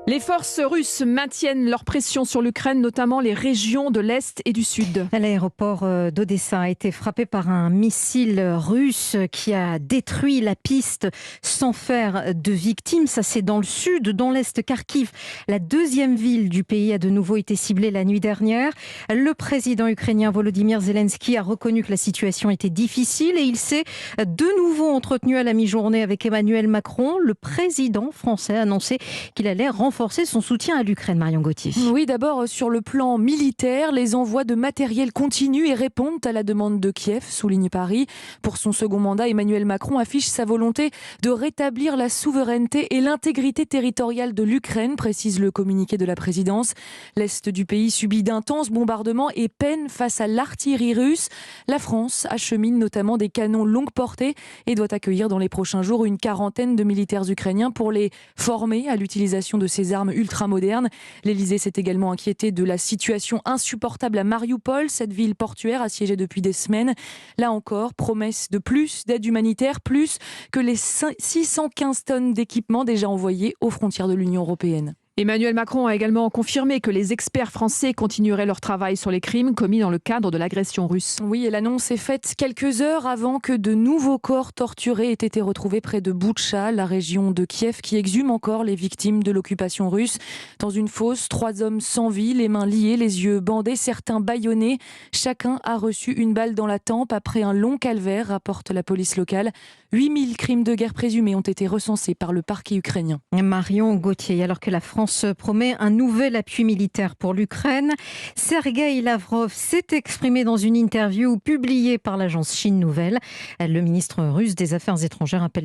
Les forces russes maintiennent leur pression sur l'Ukraine, notamment les régions de l'Est et du Sud. L'aéroport d'Odessa a été frappé par un missile russe qui a détruit la piste sans faire de victimes. Ça, c'est dans le sud. Dans l'Est, Kharkiv, la deuxième ville du pays, a de nouveau été ciblée la nuit dernière. Le président ukrainien Volodymyr Zelensky a reconnu que la situation était difficile et il s'est de nouveau entretenu à la mi-journée avec Emmanuel Macron. Le président français a annoncé qu'il allait renforcer son soutien à l'Ukraine. Marion Gauthier. Oui, d'abord sur le plan militaire, les envois de matériel continuent et répondent à la demande de Kiev, souligne Paris. Pour son second mandat, Emmanuel Macron affiche sa volonté de rétablir la souveraineté et l'intégrité territoriale de l'Ukraine, précise le communiqué de la présidence. L'Est du pays subit d'intenses bombardements et peine face à l'artillerie russe. La France achemine notamment des canons longue portée et doit accueillir dans les prochains jours une quarantaine de militaires ukrainiens pour les former à l'utilisation de ces armes ultramodernes. L'Élysée s'est également inquiété de la situation insupportable à Mariupol, cette ville portuaire assiégée depuis des semaines. Là encore, promesse de plus d'aide humanitaire, plus que les 615 tonnes d'équipements déjà envoyés aux frontières de l'Union européenne. Emmanuel Macron a également confirmé que les experts français continueraient leur travail sur les crimes commis dans le cadre de l'agression russe. Oui, et l'annonce est faite quelques heures avant que de nouveaux corps torturés aient été retrouvés près de Boutcha, la région de Kiev qui exhume encore les victimes de l'occupation russe. Dans une fosse, 3 hommes sans vie, les mains liées, les yeux bandés, certains bâillonnés. Chacun a reçu une balle dans la tempe après un long calvaire, rapporte la police locale. 8000 crimes de guerre présumés ont été recensés par le parquet ukrainien. Marion Gauthier, alors que la France promet un nouvel appui militaire pour l'Ukraine, Sergueï Lavrov s'est exprimé dans une interview publiée par l'agence Chine Nouvelle. Le ministre russe des Affaires étrangères appelle